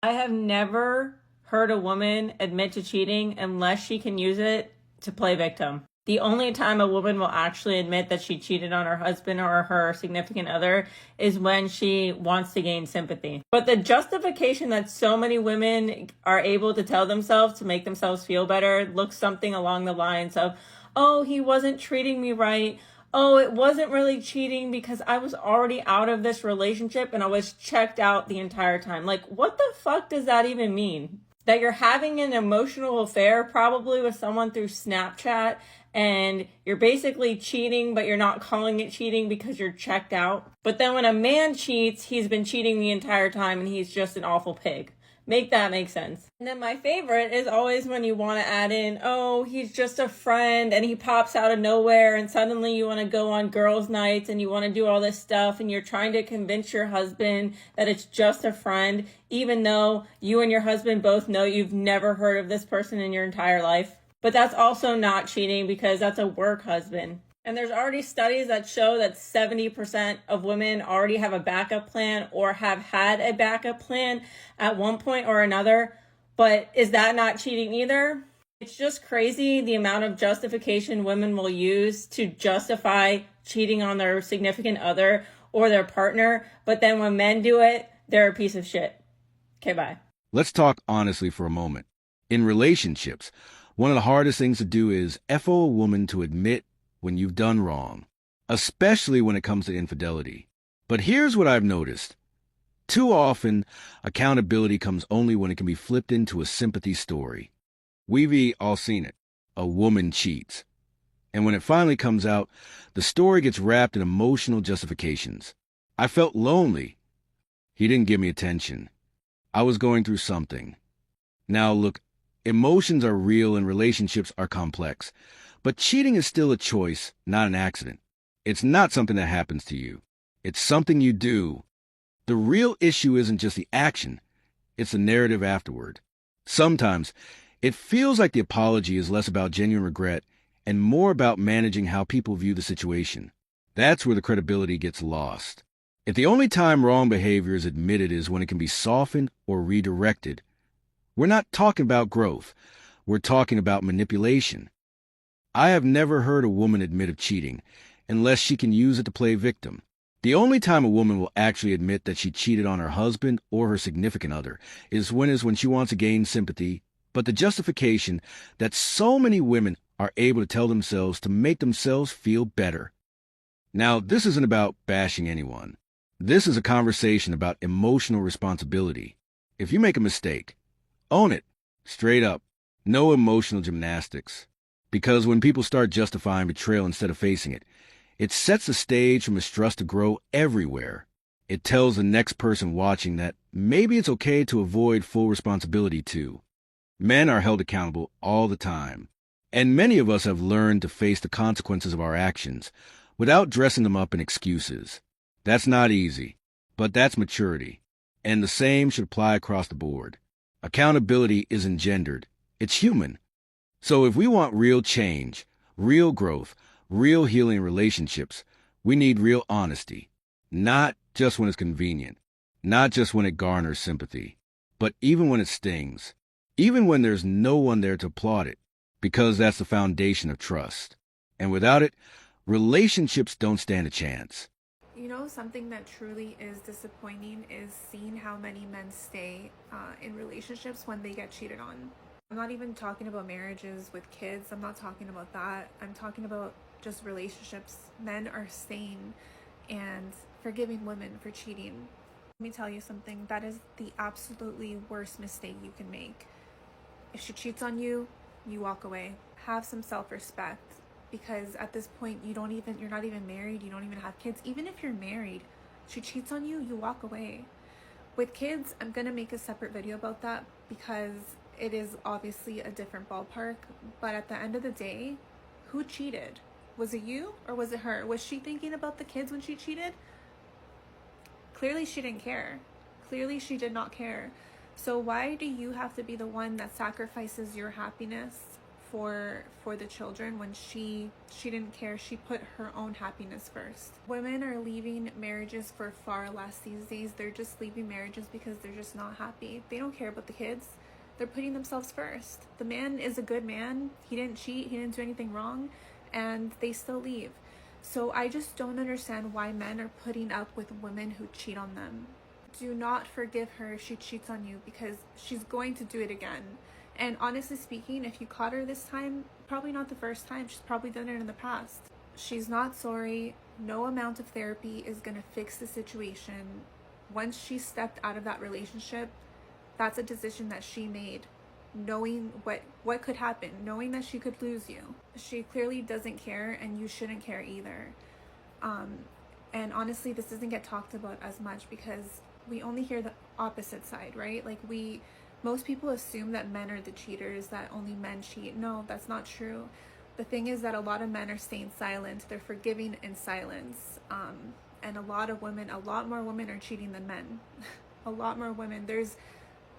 I have never heard a woman admit to cheating unless she can use it to play victim. The only time a woman will actually admit that she cheated on her husband or her significant other is when she wants to gain sympathy. But the justification that so many women are able to tell themselves to make themselves feel better looks something along the lines of, oh, he wasn't treating me right. Oh, it wasn't really cheating because I was already out of this relationship and I was checked out the entire time. Like, what the fuck does that even mean? That you're having an emotional affair probably with someone through Snapchat and you're basically cheating, but you're not calling it cheating because you're checked out. But then when a man cheats, he's been cheating the entire time and he's just an awful pig. Make that make sense. And then my favorite is always when you want to add in, oh, he's just a friend and he pops out of nowhere and suddenly you want to go on girls' nights and you want to do all this stuff and you're trying to convince your husband that it's just a friend, even though you and your husband both know you've never heard of this person in your entire life. But that's also not cheating because that's a work husband. And there's already studies that show that 70% of women already have a backup plan or have had a backup plan at one point or another. But is that not cheating either? It's just crazy the amount of justification women will use to justify cheating on their significant other or their partner. But then when men do it, they're a piece of shit. Okay, bye. Let's talk honestly for a moment. In relationships, one of the hardest things to do is FO a woman to admit when you've done wrong, especially when it comes to infidelity. But here's what I've noticed. Too often, accountability comes only when it can be flipped into a sympathy story. We've all seen it. A woman cheats. And when it finally comes out, the story gets wrapped in emotional justifications. I felt lonely. He didn't give me attention. I was going through something. Now look, emotions are real and relationships are complex. But cheating is still a choice, not an accident. It's not something that happens to you. It's something you do. The real issue isn't just the action. It's the narrative afterward. Sometimes, it feels like the apology is less about genuine regret and more about managing how people view the situation. That's where the credibility gets lost. If the only time wrong behavior is admitted is when it can be softened or redirected, we're not talking about growth. We're talking about manipulation. I have never heard a woman admit of cheating unless she can use it to play victim. The only time a woman will actually admit that she cheated on her husband or her significant other is when she wants to gain sympathy, but the justification that so many women are able to tell themselves to make themselves feel better. Now, this isn't about bashing anyone. This is a conversation about emotional responsibility. If you make a mistake, own it, straight up. No emotional gymnastics. Because when people start justifying betrayal instead of facing it, it sets the stage for mistrust to grow everywhere. It tells the next person watching that maybe it's okay to avoid full responsibility too. Men are held accountable all the time, and many of us have learned to face the consequences of our actions without dressing them up in excuses. That's not easy, but that's maturity, and the same should apply across the board. Accountability is engendered. It's human. So if we want real change, real growth, real healing relationships, we need real honesty. Not just when it's convenient, not just when it garners sympathy, but even when it stings, even when there's no one there to applaud it, because that's the foundation of trust. And without it, relationships don't stand a chance. You know, something that truly is disappointing is seeing how many men stay in relationships when they get cheated on. I'm not even talking about marriages with kids. I'm not talking about that. I'm talking about just relationships. Men are staying and forgiving women for cheating. Let me tell you something. That is the absolutely worst mistake you can make. If she cheats on you, you walk away. Have some self-respect, because at this point you're not even married. You don't even have kids. Even if you're married, she cheats on you, you walk away. With kids, I'm gonna make a separate video about that because it is obviously a different ballpark, but at the end of the day, who cheated? Was it you or was it her? Was she thinking about the kids when she cheated? Clearly she didn't care. Clearly she did not care. So why do you have to be the one that sacrifices your happiness for the children when she didn't care. She put her own happiness first. Women are leaving marriages for far less these days. They're just leaving marriages because they're just not happy. They don't care about the kids. They're putting themselves first. The man is a good man. He didn't cheat. He didn't do anything wrong, and they still leave. So I just don't understand why men are putting up with women who cheat on them. Do not forgive her if she cheats on you, because she's going to do it again. And honestly speaking, if you caught her this time, probably not the first time. She's probably done it in the past. She's not sorry. No amount of therapy is going to fix the situation. Once she stepped out of that relationship, that's a decision that she made, knowing what could happen, knowing that she could lose you. She clearly doesn't care, and you shouldn't care either. And honestly, this doesn't get talked about as much because we only hear the opposite side, right? Like most people assume that men are the cheaters, that only men cheat. No, that's not true. The thing is that a lot of men are staying silent. They're forgiving in silence. And a lot more women are cheating than men. A lot more women.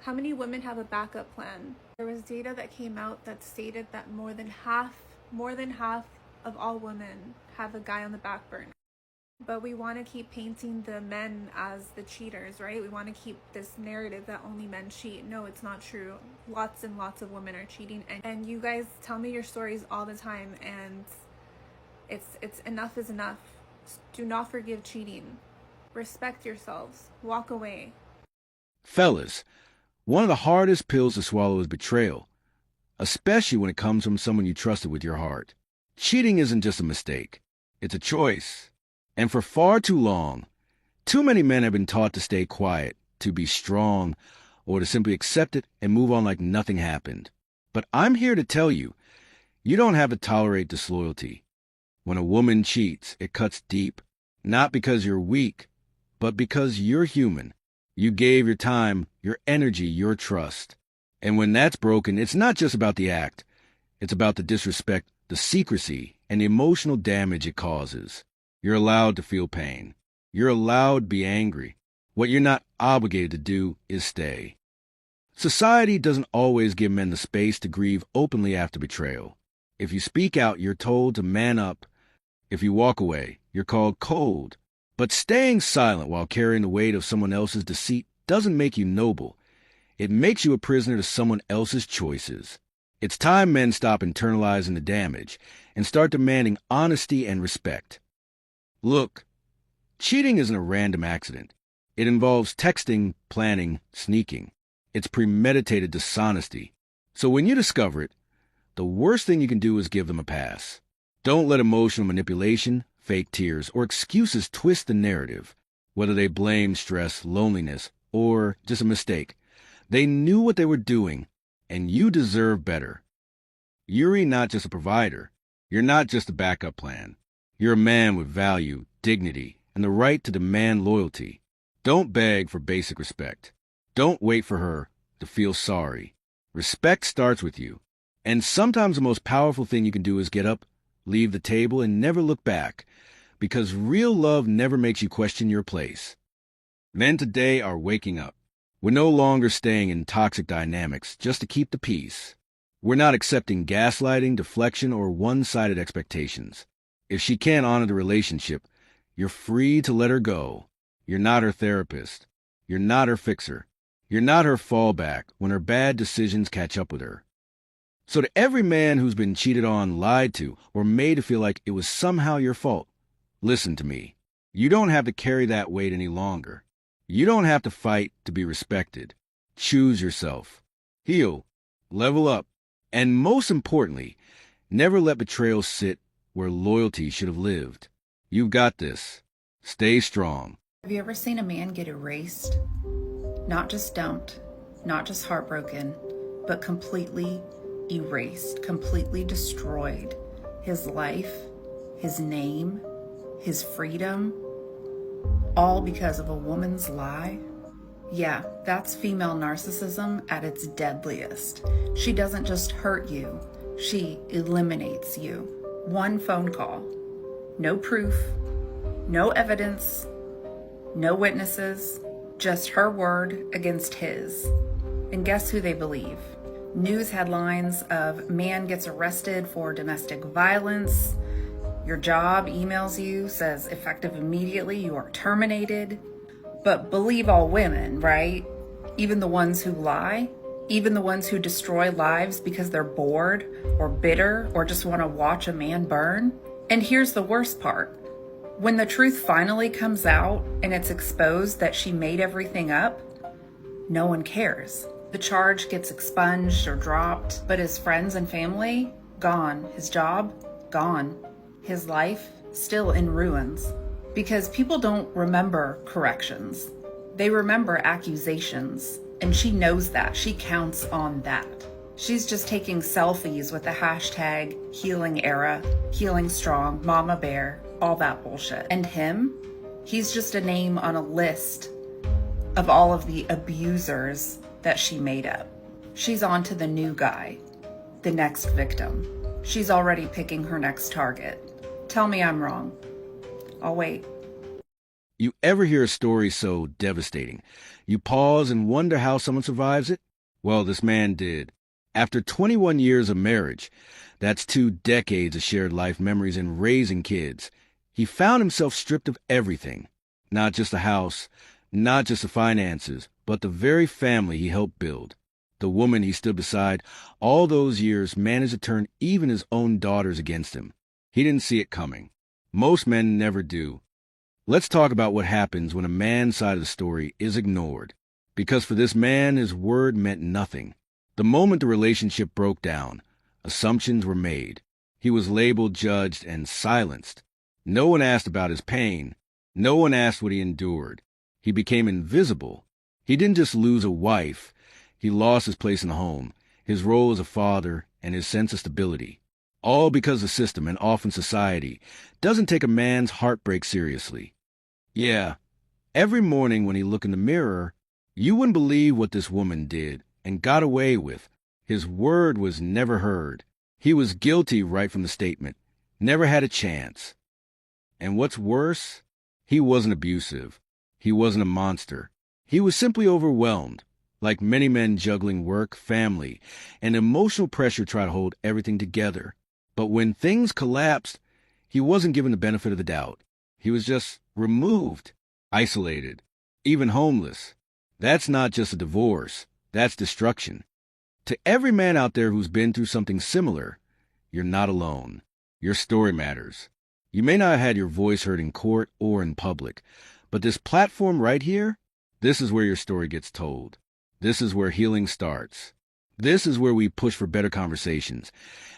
How many women have a backup plan? There was data that came out that stated that more than half of all women have a guy on the back burner. But we want to keep painting the men as the cheaters, right? We want to keep this narrative that only men cheat. No, it's not true. Lots and lots of women are cheating. And you guys tell me your stories all the time, and it's enough is enough. Do not forgive cheating. Respect yourselves. Walk away. Fellas, one of the hardest pills to swallow is betrayal, especially when it comes from someone you trusted with your heart. Cheating isn't just a mistake. It's a choice. And for far too long, too many men have been taught to stay quiet, to be strong, or to simply accept it and move on like nothing happened. But I'm here to tell you, you don't have to tolerate disloyalty. When a woman cheats, it cuts deep, not because you're weak, but because you're human. You gave your time, your energy, your trust. And when that's broken, it's not just about the act. It's about the disrespect, the secrecy, and the emotional damage it causes. You're allowed to feel pain. You're allowed to be angry. What you're not obligated to do is stay. Society doesn't always give men the space to grieve openly after betrayal. If you speak out, you're told to man up. If you walk away, you're called cold. But staying silent while carrying the weight of someone else's deceit doesn't make you noble. It makes you a prisoner to someone else's choices. It's time men stop internalizing the damage and start demanding honesty and respect. Look, cheating isn't a random accident. It involves texting, planning, sneaking. It's premeditated dishonesty. So when you discover it, the worst thing you can do is give them a pass. Don't let emotional manipulation, fake tears, or excuses twist the narrative. Whether they blame stress, loneliness, or just a mistake, they knew what they were doing, and you deserve better. You're not just a provider. You're not just a backup plan. You're a man with value, dignity, and the right to demand loyalty. Don't beg for basic respect. Don't wait for her to feel sorry. Respect starts with you. And sometimes the most powerful thing you can do is get up, leave the table, and never look back, because real love never makes you question your place. Men today are waking up. We're no longer staying in toxic dynamics just to keep the peace. We're not accepting gaslighting, deflection, or one-sided expectations. If she can't honor the relationship, you're free to let her go. You're not her therapist. You're not her fixer. You're not her fallback when her bad decisions catch up with her. So to every man who's been cheated on, lied to, or made to feel like it was somehow your fault, listen to me. You don't have to carry that weight any longer. You don't have to fight to be respected. Choose yourself. Heal. Level up. And most importantly, never let betrayal sit where loyalty should have lived. You've got this. Stay strong. Have you ever seen a man get erased? Not just dumped, not just heartbroken, but completely erased, completely destroyed. His life, his name, his freedom, all because of a woman's lie? Yeah, that's female narcissism at its deadliest. She doesn't just hurt you, she eliminates you. One phone call. No proof, no evidence, no witnesses, just her word against his. And guess who they believe? News headlines of man gets arrested for domestic violence. Your job emails you, says effective immediately, you are terminated. But believe all women, right? Even the ones who lie, even the ones who destroy lives because they're bored or bitter or just want to watch a man burn. And here's the worst part. When the truth finally comes out and it's exposed that she made everything up, no one cares. The charge gets expunged or dropped, but his friends and family, gone. His job, gone. His life, still in ruins. Because people don't remember corrections. They remember accusations. And she knows that. She counts on that. She's just taking selfies with the hashtag healing era, healing strong, mama bear, all that bullshit. And him, he's just a name on a list of all of the abusers that she made up. She's on to the new guy, the next victim. She's already picking her next target. Tell me I'm wrong. I'll wait. You ever hear a story so devastating, you pause and wonder how someone survives it? Well, this man did. After 21 years of marriage, that's 2 decades of shared life memories and raising kids, he found himself stripped of everything. Not just the house, not just the finances, but the very family he helped build. The woman he stood beside all those years managed to turn even his own daughters against him. He didn't see it coming. Most men never do. Let's talk about what happens when a man's side of the story is ignored. Because for this man, his word meant nothing. The moment the relationship broke down, assumptions were made. He was labeled, judged, and silenced. No one asked about his pain. No one asked what he endured. He became invisible. He didn't just lose a wife. He lost his place in the home, his role as a father, and his sense of stability. All because the system, and often society, doesn't take a man's heartbreak seriously. Yeah, every morning when he looked in the mirror, you wouldn't believe what this woman did and got away with. His word was never heard. He was guilty right from the statement. Never had a chance. And what's worse, he wasn't abusive. He wasn't a monster. He was simply overwhelmed, like many men juggling work, family, and emotional pressure try to hold everything together. But when things collapsed, he wasn't given the benefit of the doubt. He was just removed, isolated, even homeless. That's not just a divorce. That's destruction. To every man out there who's been through something similar, you're not alone. Your story matters. You may not have had your voice heard in court or in public, but this platform right here, this is where your story gets told. This is where healing starts. This is where we push for better conversations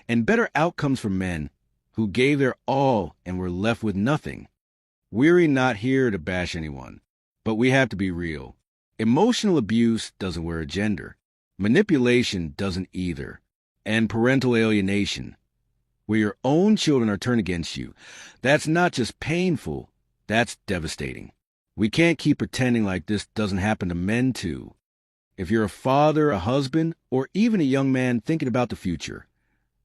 and better outcomes for men who gave their all and were left with nothing. We're not here to bash anyone, but we have to be real. Emotional abuse doesn't wear a gender. Manipulation doesn't either. And parental alienation, where your own children are turned against you, that's not just painful, that's devastating. We can't keep pretending like this doesn't happen to men too. If you're a father, a husband, or even a young man thinking about the future,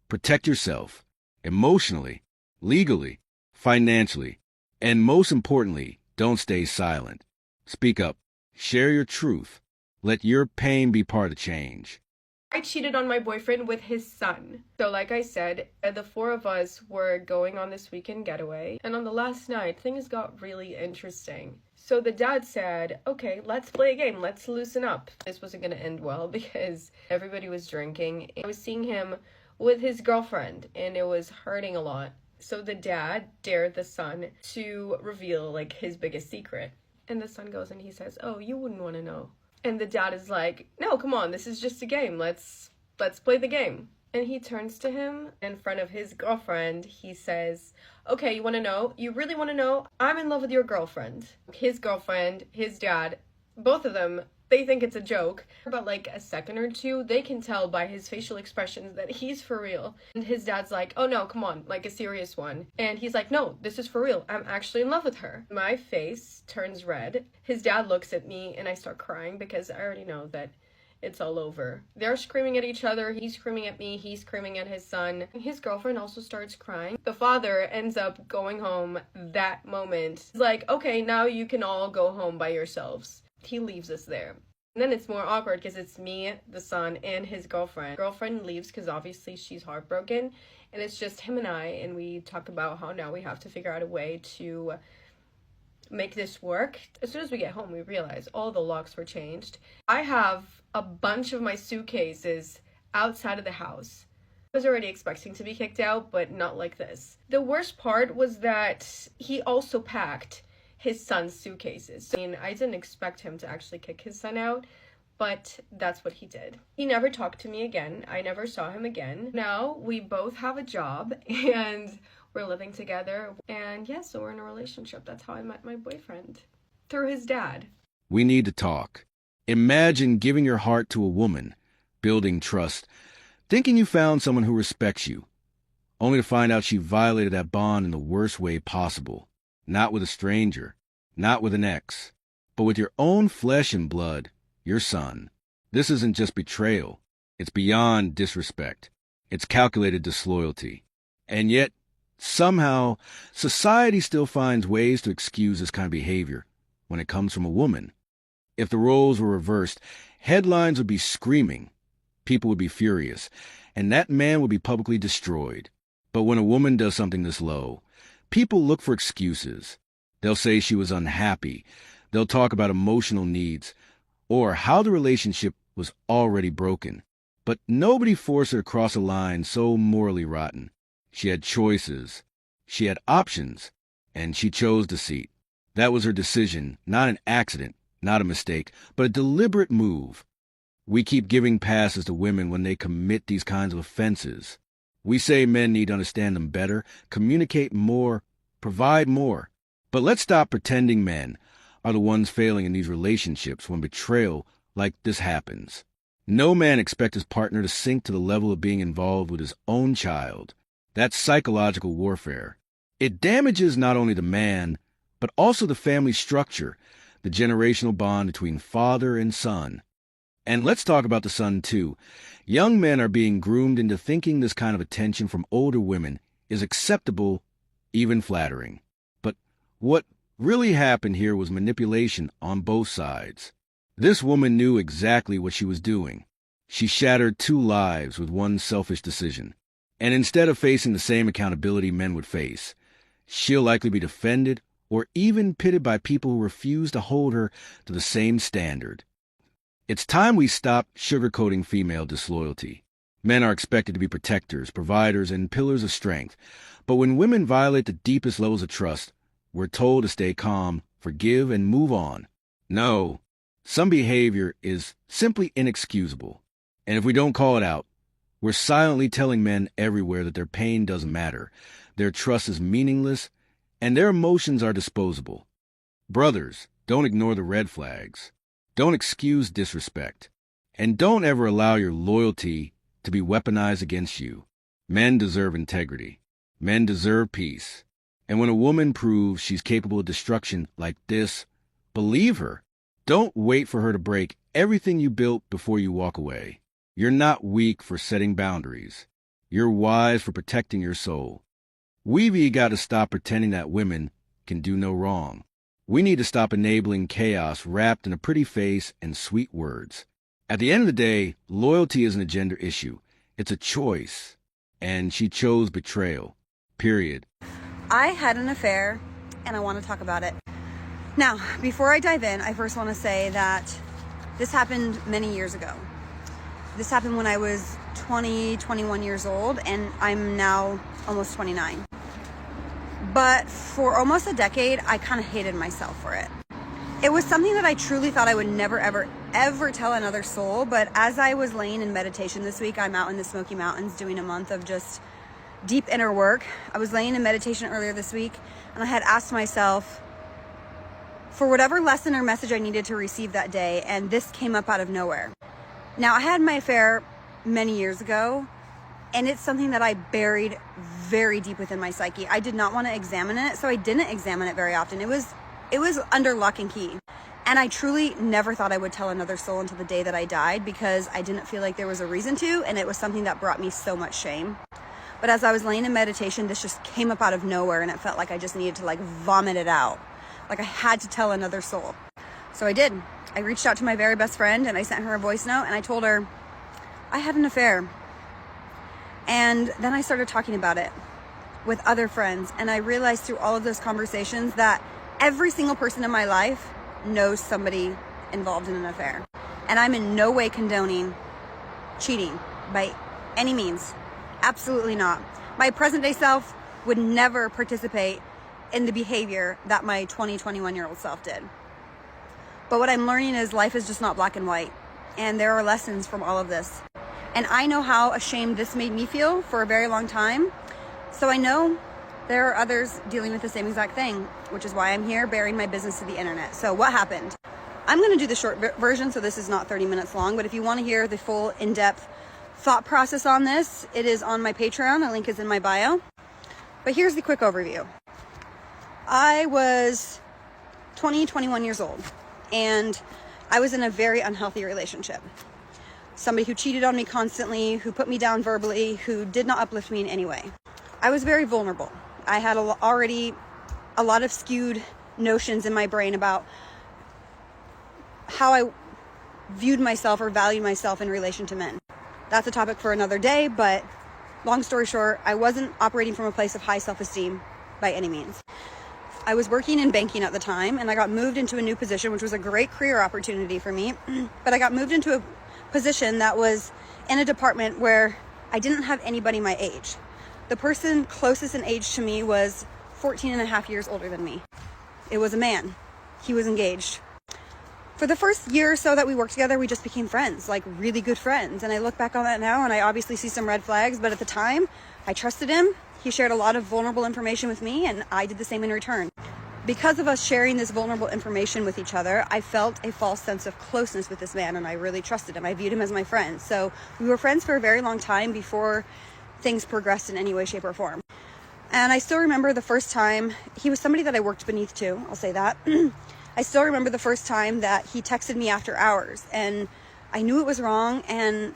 protect yourself, emotionally, legally, financially, and most importantly, don't stay silent. Speak up. Share your truth. Let your pain be part of change. I cheated on my boyfriend with his son. So like I said, the 4 of us were going on this weekend getaway. And on the last night, things got really interesting. So the dad said, okay, let's play a game. Let's loosen up. This wasn't going to end well because everybody was drinking. I was seeing him with his girlfriend and it was hurting a lot. So the dad dared the son to reveal like his biggest secret. And the son goes and he says, oh, you wouldn't want to know. And the dad is like, no, come on, this is just a game. Let's play the game. And he turns to him in front of his girlfriend. He says, okay, you want to know? You really want to know? I'm in love with your girlfriend. His girlfriend, his dad, both of them, they think it's a joke. About like a second or two, they can tell by his facial expressions that he's for real. And his dad's like, oh no, come on, like a serious one. And he's like, no, this is for real. I'm actually in love with her. My face turns red. His dad looks at me and I start crying because I already know that it's all over. They're screaming at each other. He's screaming at me. He's screaming at his son. His girlfriend also starts crying. The father ends up going home that moment. He's like, okay, now you can all go home by yourselves. He leaves us there. And then it's more awkward because it's me, the son, and his girlfriend. Girlfriend leaves because obviously she's heartbroken, and it's just him and I, and we talk about how now we have to figure out a way to make this work. As soon as we get home, we realize all the locks were changed. I have a bunch of my suitcases outside of the house. I was already expecting to be kicked out, but not like this. The worst part was that he also packed his son's suitcases. I mean, I didn't expect him to actually kick his son out, but that's what he did. He never talked to me again. I never saw him again. Now we both have a job and we're living together. And yeah, so we're in a relationship. That's how I met my boyfriend, through his dad. We need to talk. Imagine giving your heart to a woman, building trust, thinking you found someone who respects you, only to find out she violated that bond in the worst way possible. Not with a stranger, not with an ex, but with your own flesh and blood, your son. This isn't just betrayal. It's beyond disrespect. It's calculated disloyalty. And yet, somehow, society still finds ways to excuse this kind of behavior when it comes from a woman. If the roles were reversed, headlines would be screaming, people would be furious, and that man would be publicly destroyed. But when a woman does something this low, people look for excuses. They'll say she was unhappy. They'll talk about emotional needs or how the relationship was already broken. But nobody forced her to cross a line so morally rotten. She had choices. She had options. And she chose deceit. That was her decision, not an accident, not a mistake, but a deliberate move. We keep giving passes to women when they commit these kinds of offenses. We say men need to understand them better, communicate more, provide more. But let's stop pretending men are the ones failing in these relationships when betrayal like this happens. No man expects his partner to sink to the level of being involved with his own child. That's psychological warfare. It damages not only the man, but also the family structure, the generational bond between father and son. And let's talk about the son, too. Young men are being groomed into thinking this kind of attention from older women is acceptable, even flattering. But what really happened here was manipulation on both sides. This woman knew exactly what she was doing. She shattered two lives with one selfish decision. And instead of facing the same accountability men would face, she'll likely be defended or even pitted by people who refuse to hold her to the same standard. It's time we stop sugarcoating female disloyalty. Men are expected to be protectors, providers, and pillars of strength. But when women violate the deepest levels of trust, we're told to stay calm, forgive, and move on. No, some behavior is simply inexcusable. And if we don't call it out, we're silently telling men everywhere that their pain doesn't matter, their trust is meaningless, and their emotions are disposable. Brothers, don't ignore the red flags. Don't excuse disrespect. And don't ever allow your loyalty to be weaponized against you. Men deserve integrity. Men deserve peace. And when a woman proves she's capable of destruction like this, believe her. Don't wait for her to break everything you built before you walk away. You're not weak for setting boundaries. You're wise for protecting your soul. We've got to stop pretending that women can do no wrong. We need to stop enabling chaos wrapped in a pretty face and sweet words. At the end of the day, loyalty isn't a gender issue. It's a choice. And she chose betrayal. Period. I had an affair, and I want to talk about it. Now, before I dive in, I first want to say that this happened many years ago. This happened when I was 21 years old, and I'm now almost 29. But for almost a decade, I kind of hated myself for it. It was something that I truly thought I would never, ever tell another soul. But as I was laying in meditation this week, I'm out in the Smoky Mountains doing a month of just deep inner work. I was laying in meditation earlier this week, and I had asked myself for whatever lesson or message I needed to receive that day, and this came up out of nowhere. Now, I had my affair many years ago, and it's something that I buried very deep within my psyche. I did not want to examine it, so I didn't examine it very often. It was under lock and key. And I truly never thought I would tell another soul until the day that I died, because I didn't feel like there was a reason to, and it was something that brought me so much shame. But as I was laying in meditation, this just came up out of nowhere, and it felt like I just needed to vomit it out. Like I had to tell another soul. So I did. I reached out to my very best friend and I sent her a voice note and I told her I had an affair. And then I started talking about it with other friends, and I realized through all of those conversations that every single person in my life knows somebody involved in an affair. And I'm in no way condoning cheating by any means. Absolutely not. My present day self would never participate in the behavior that my 21-year-old self did. But what I'm learning is life is just not black and white, and there are lessons from all of this. And I know how ashamed this made me feel for a very long time. So I know there are others dealing with the same exact thing, which is why I'm here bearing my business to the internet. So what happened? I'm going to do the short version, so this is not 30 minutes long, but if you want to hear the full in-depth thought process on this, it is on my Patreon. The link is in my bio. But here's the quick overview. I was 21 years old, and I was in a very unhealthy relationship. Somebody who cheated on me constantly, who put me down verbally, who did not uplift me in any way. I was very vulnerable. I had already a lot of skewed notions in my brain about how I viewed myself or valued myself in relation to men. That's a topic for another day, but long story short, I wasn't operating from a place of high self-esteem by any means. I was working in banking at the time, and I got moved into a new position, which was a great career opportunity for me, but I got moved into a position that was in a department where I didn't have anybody my age. The person closest in age to me was 14 and a half years older than me. It was a man. He was engaged. For the first year or so that we worked together, we just became friends, like really good friends. And I look back on that now and I obviously see some red flags, but at the time I trusted him. He shared a lot of vulnerable information with me and I did the same in return. Because of us sharing this vulnerable information with each other, I felt a false sense of closeness with this man and I really trusted him. I viewed him as my friend. So we were friends for a very long time before things progressed in any way, shape, or form. And I still remember the first time, he was somebody that I worked beneath too, I'll say that. I still remember the first time that he texted me after hours and I knew it was wrong and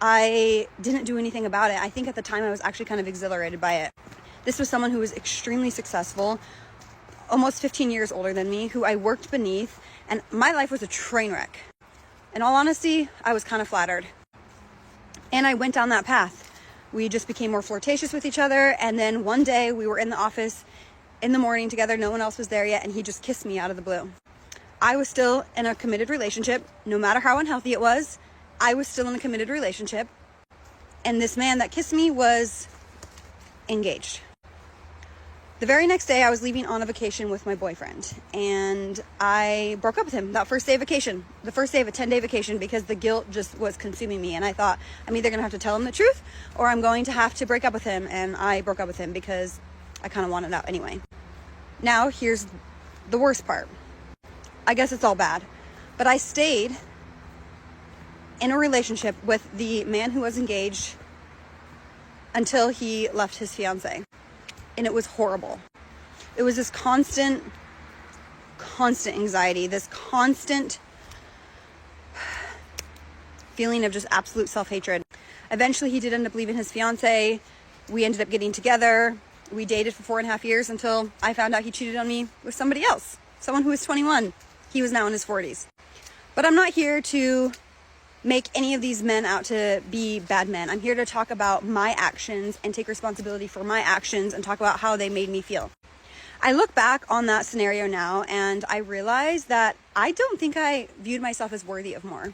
I didn't do anything about it. I think at the time I was actually kind of exhilarated by it. This was someone who was extremely successful, almost 15 years older than me, who I worked beneath, and my life was a train wreck. In all honesty, I was kind of flattered. And I went down that path. We just became more flirtatious with each other, and then one day we were in the office in the morning together, no one else was there yet, and he just kissed me out of the blue. I was still in a committed relationship, no matter how unhealthy it was, I was still in a committed relationship, and this man that kissed me was engaged. The very next day, I was leaving on a vacation with my boyfriend, and I broke up with him that first day of vacation, the first day of a 10-day vacation, because the guilt just was consuming me, and I thought, I'm either going to have to tell him the truth, or I'm going to have to break up with him, and I broke up with him because I kind of wanted out anyway. Now, here's the worst part. I guess it's all bad, but I stayed in a relationship with the man who was engaged until he left his fiance. And it was horrible. It was this constant anxiety, this constant feeling of just absolute self-hatred. Eventually, he did end up leaving his fiance. We ended up getting together. We dated for 4.5 years until I found out he cheated on me with somebody else, someone who was 21. He was now in his 40s. But I'm not here to make any of these men out to be bad men. I'm here to talk about my actions and take responsibility for my actions and talk about how they made me feel. I look back on that scenario now and I realize that I don't think I viewed myself as worthy of more.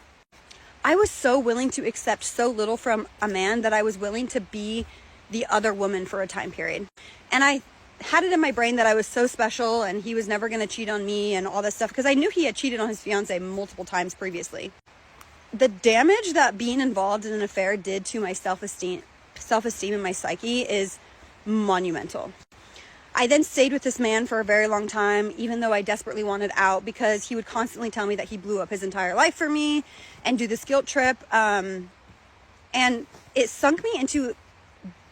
I was so willing to accept so little from a man that I was willing to be the other woman for a time period. And I had it in my brain that I was so special and he was never going to cheat on me and all this stuff because I knew he had cheated on his fiance multiple times previously. The damage that being involved in an affair did to my self-esteem and my psyche is monumental. I then stayed with this man for a very long time, even though I desperately wanted out, because he would constantly tell me that he blew up his entire life for me and do this guilt trip. And it sunk me into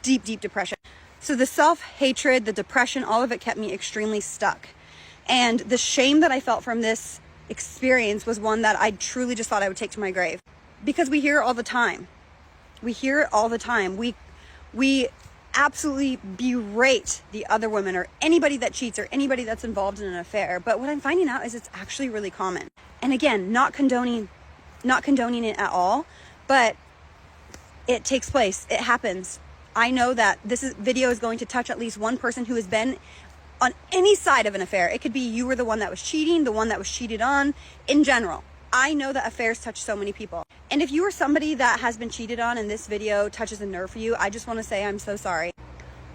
deep, deep depression. So the self-hatred, the depression, all of it kept me extremely stuck. And the shame that I felt from this experience was one that I truly just thought I would take to my grave, because we hear it all the time. We hear it all the time. We absolutely berate the other women or anybody that cheats or anybody that's involved in an affair. But what I'm finding out is it's actually really common. And again, not condoning it at all, but it takes place. It happens. I know that video is going to touch at least one person who has been on any side of an affair. It could be you were the one that was cheating, the one that was cheated on, in general. I know that affairs touch so many people. And if you are somebody that has been cheated on and this video touches a nerve for you, I just want to say I'm so sorry.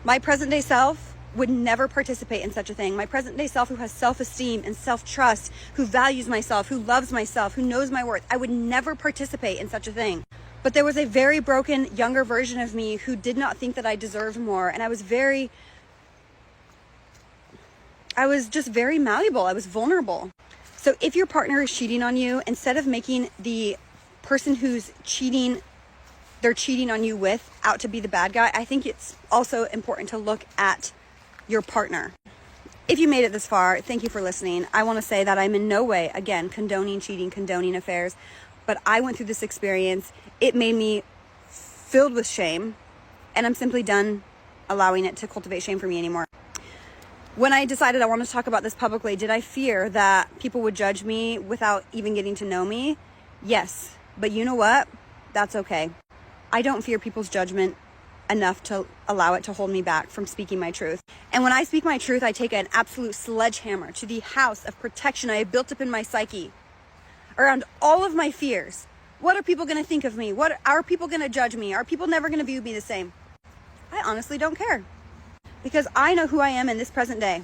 My present day self would never participate in such a thing. My present day self, who has self-esteem and self-trust, who values myself, who loves myself, who knows my worth, I would never participate in such a thing. But there was a very broken younger version of me who did not think that I deserved more. And I was just very malleable. I was vulnerable. So if your partner is cheating on you, instead of making the person who's they're cheating on you with out to be the bad guy, I think it's also important to look at your partner. If you made it this far, thank you for listening. I want to say that I'm in no way, again, condoning cheating, condoning affairs, but I went through this experience. It made me filled with shame, and I'm simply done allowing it to cultivate shame for me anymore. When I decided I wanted to talk about this publicly, did I fear that people would judge me without even getting to know me? Yes. But you know what? That's okay. I don't fear people's judgment enough to allow it to hold me back from speaking my truth. And when I speak my truth, I take an absolute sledgehammer to the house of protection I have built up in my psyche around all of my fears. What are people going to think of me? What are people going to judge me? Are people never going to view me the same? I honestly don't care, because I know who I am in this present day.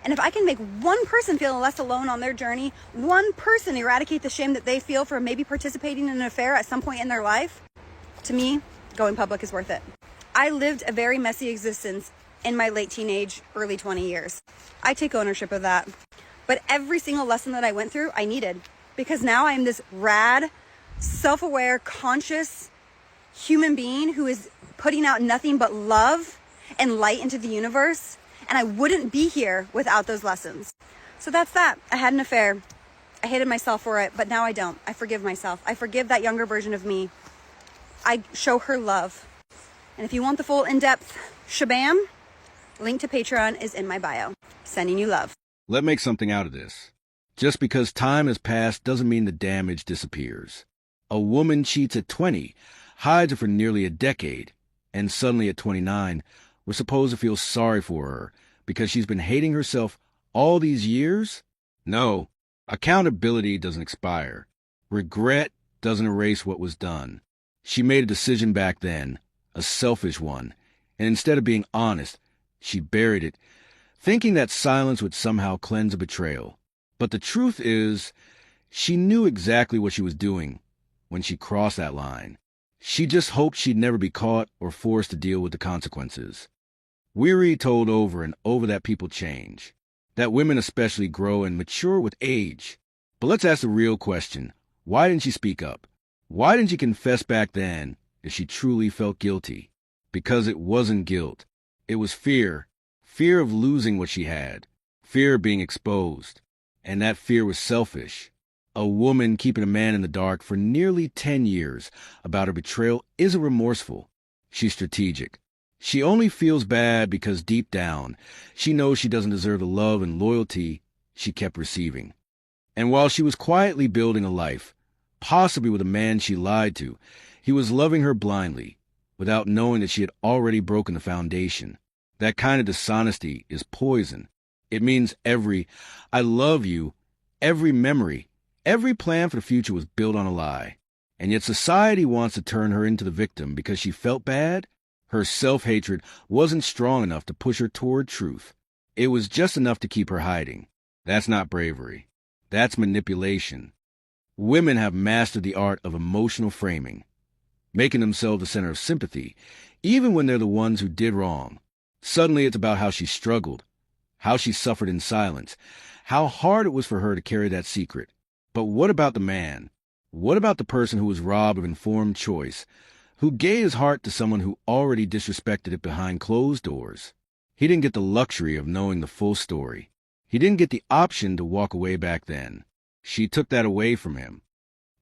And if I can make one person feel less alone on their journey, one person eradicate the shame that they feel for maybe participating in an affair at some point in their life, to me, going public is worth it. I lived a very messy existence in my late teenage, early 20 years. I take ownership of that. But every single lesson that I went through, I needed. Because now I'm this rad, self-aware, conscious human being who is putting out nothing but love and light into the universe. And I wouldn't be here without those lessons. So that's that. I had an affair. I hated myself for it, but now I don't. I forgive myself. I forgive that younger version of me. I show her love. And if you want the full in-depth shabam, link to Patreon is in my bio. Sending you love. Let's make something out of this. Just because time has passed doesn't mean the damage disappears. A woman cheats at 20, hides it for nearly a decade, and suddenly at 29, we're supposed to feel sorry for her because she's been hating herself all these years? No, accountability doesn't expire. Regret doesn't erase what was done. She made a decision back then, a selfish one, and instead of being honest, she buried it, thinking that silence would somehow cleanse a betrayal. But the truth is, she knew exactly what she was doing when she crossed that line. She just hoped she'd never be caught or forced to deal with the consequences. Weary told over and over that people change, that women especially grow and mature with age. But let's ask the real question. Why didn't she speak up? Why didn't she confess back then if she truly felt guilty? Because it wasn't guilt. It was fear. Fear of losing what she had. Fear of being exposed. And that fear was selfish. A woman keeping a man in the dark for nearly 10 years about her betrayal isn't remorseful. She's strategic. She only feels bad because deep down, she knows she doesn't deserve the love and loyalty she kept receiving. And while she was quietly building a life, possibly with a man she lied to, he was loving her blindly, without knowing that she had already broken the foundation. That kind of dishonesty is poison. It means every "I love you," every memory, every plan for the future was built on a lie. And yet society wants to turn her into the victim because she felt bad. Her self-hatred wasn't strong enough to push her toward truth. It was just enough to keep her hiding. That's not bravery. That's manipulation. Women have mastered the art of emotional framing, making themselves the center of sympathy, even when they're the ones who did wrong. Suddenly it's about how she struggled, how she suffered in silence, how hard it was for her to carry that secret. But what about the man? What about the person who was robbed of informed choice, who gave his heart to someone who already disrespected it behind closed doors? He didn't get the luxury of knowing the full story. He didn't get the option to walk away back then. She took that away from him.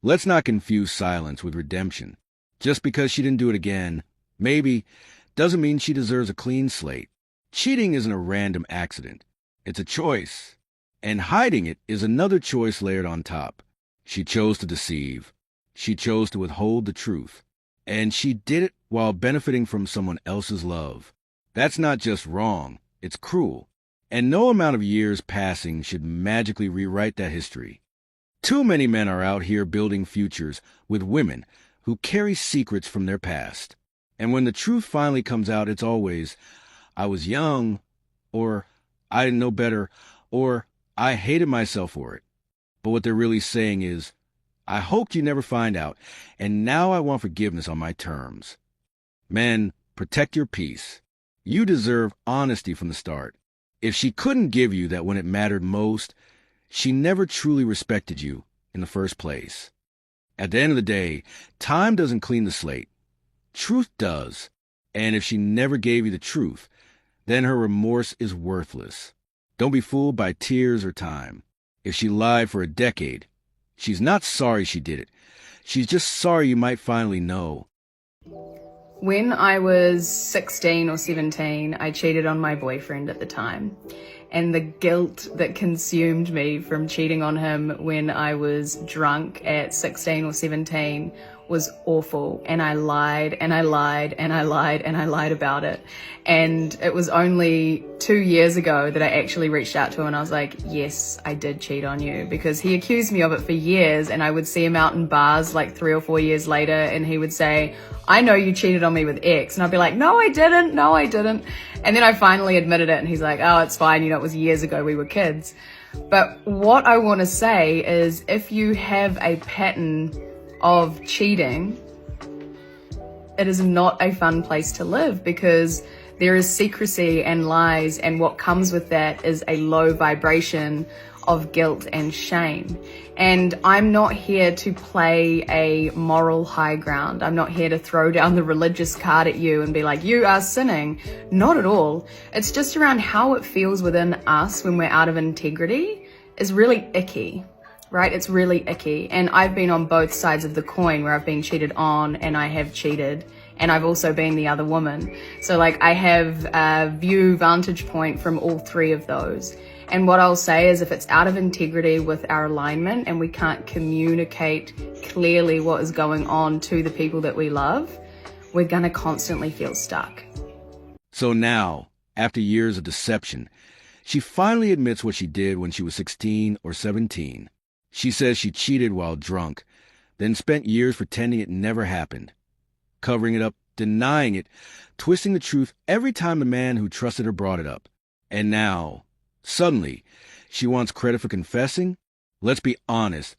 Let's not confuse silence with redemption. Just because she didn't do it again, maybe doesn't mean she deserves a clean slate. Cheating isn't a random accident. It's a choice. And hiding it is another choice layered on top. She chose to deceive. She chose to withhold the truth. And she did it while benefiting from someone else's love. That's not just wrong, it's cruel. And no amount of years passing should magically rewrite that history. Too many men are out here building futures with women who carry secrets from their past. And when the truth finally comes out, it's always, I was young, or I didn't know better, or I hated myself for it. But what they're really saying is, I hoped you never find out, and now I want forgiveness on my terms. Men, protect your peace. You deserve honesty from the start. If she couldn't give you that when it mattered most, she never truly respected you in the first place. At the end of the day, time doesn't clean the slate. Truth does. And if she never gave you the truth, then her remorse is worthless. Don't be fooled by tears or time. If she lied for a decade, she's not sorry she did it. She's just sorry you might finally know. When I was 16 or 17, I cheated on my boyfriend at the time. And the guilt that consumed me from cheating on him when I was drunk at 16 or 17 was awful. And I lied and I lied and I lied and I lied about it. And it was only 2 years ago that I actually reached out to him and I was like, yes, I did cheat on you, because he accused me of it for years. And I would see him out in bars like 3 or 4 years later and he would say, I know you cheated on me with X. And I'd be like, no, I didn't. No, I didn't. And then I finally admitted it and he's like, oh, it's fine. You know, it was years ago. We were kids. But what I want to say is, if you have a pattern of cheating, it is not a fun place to live, because there is secrecy and lies, and what comes with that is a low vibration of guilt and shame. And I'm not here to play a moral high ground. I'm not here to throw down the religious card at you and be like, you are sinning. Not at all. It's just around how it feels within us when we're out of integrity is really icky, right? It's really icky. And I've been on both sides of the coin, where I've been cheated on and I have cheated. And I've also been the other woman. So like, I have a vantage point from all three of those. And what I'll say is, if it's out of integrity with our alignment and we can't communicate clearly what is going on to the people that we love, we're going to constantly feel stuck. So now, after years of deception, she finally admits what she did when she was 16 or 17. She says she cheated while drunk, then spent years pretending it never happened, covering it up, denying it, twisting the truth every time the man who trusted her brought it up. And now, suddenly, she wants credit for confessing? Let's be honest.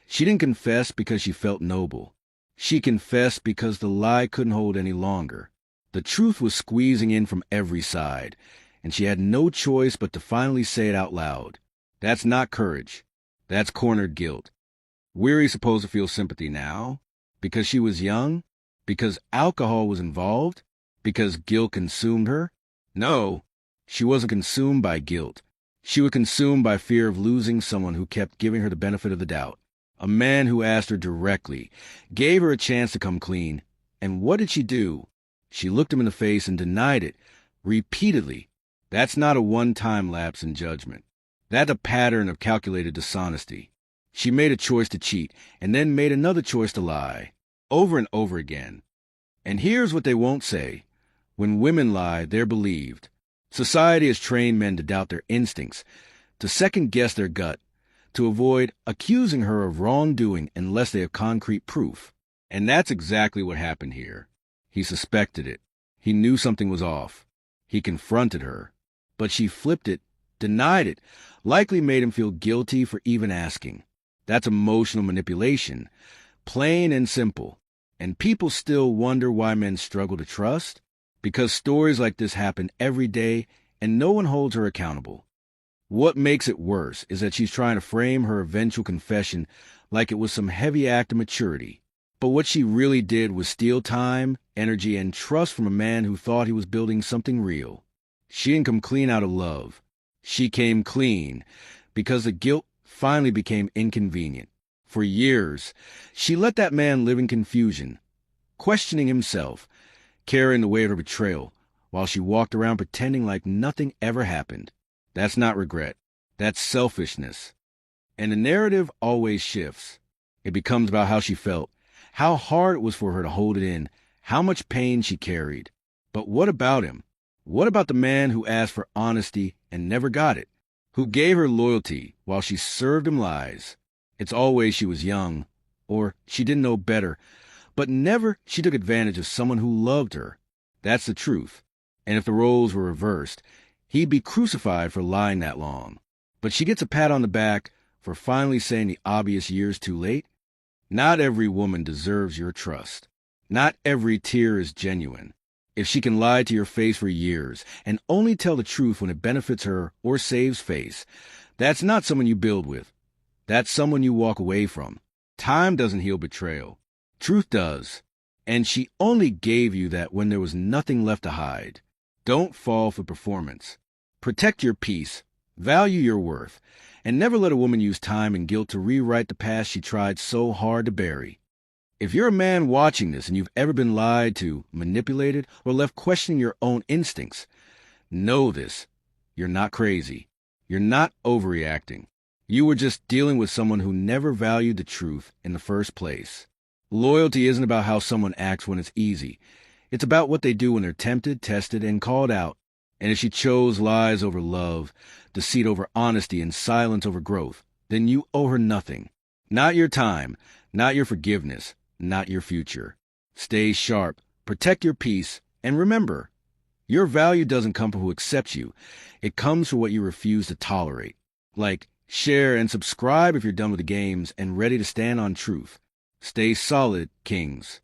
She didn't confess because she felt noble. She confessed because the lie couldn't hold any longer. The truth was squeezing in from every side, and she had no choice but to finally say it out loud. That's not courage. That's cornered guilt. We're supposed to feel sympathy now? Because she was young? Because alcohol was involved? Because guilt consumed her? No, she wasn't consumed by guilt. She was consumed by fear of losing someone who kept giving her the benefit of the doubt. A man who asked her directly, gave her a chance to come clean. And what did she do? She looked him in the face and denied it, repeatedly. That's not a one-time lapse in judgment. That's a pattern of calculated dishonesty. She made a choice to cheat, and then made another choice to lie, over and over again. And here's what they won't say. When women lie, they're believed. Society has trained men to doubt their instincts, to second-guess their gut, to avoid accusing her of wrongdoing unless they have concrete proof. And that's exactly what happened here. He suspected it. He knew something was off. He confronted her. But she flipped it, denied it, likely made him feel guilty for even asking. That's emotional manipulation, plain and simple. And people still wonder why men struggle to trust? Because stories like this happen every day and no one holds her accountable. What makes it worse is that she's trying to frame her eventual confession like it was some heavy act of maturity. But what she really did was steal time, energy, and trust from a man who thought he was building something real. She didn't come clean out of love. She came clean because the guilt finally became inconvenient. For years, she let that man live in confusion, questioning himself, carrying the weight of her betrayal, while she walked around pretending like nothing ever happened. That's not regret. That's selfishness. And the narrative always shifts. It becomes about how she felt, how hard it was for her to hold it in, how much pain she carried. But what about him? What about the man who asked for honesty and never got it? Who gave her loyalty while she served him lies? It's always she was young, or she didn't know better, but never she took advantage of someone who loved her. That's the truth. And if the roles were reversed, he'd be crucified for lying that long. But she gets a pat on the back for finally saying the obvious years too late. Not every woman deserves your trust. Not every tear is genuine. If she can lie to your face for years and only tell the truth when it benefits her or saves face, that's not someone you build with. That's someone you walk away from. Time doesn't heal betrayal. Truth does. And she only gave you that when there was nothing left to hide. Don't fall for performance. Protect your peace. Value your worth. And never let a woman use time and guilt to rewrite the past she tried so hard to bury. If you're a man watching this and you've ever been lied to, manipulated, or left questioning your own instincts, know this. You're not crazy. You're not overreacting. You were just dealing with someone who never valued the truth in the first place. Loyalty isn't about how someone acts when it's easy. It's about what they do when they're tempted, tested, and called out. And if she chose lies over love, deceit over honesty, and silence over growth, then you owe her nothing. Not your time, not your forgiveness, not your future. Stay sharp, protect your peace, and remember, your value doesn't come from who accepts you. It comes from what you refuse to tolerate. Like, share, and subscribe if you're done with the games and ready to stand on truth. Stay solid, kings.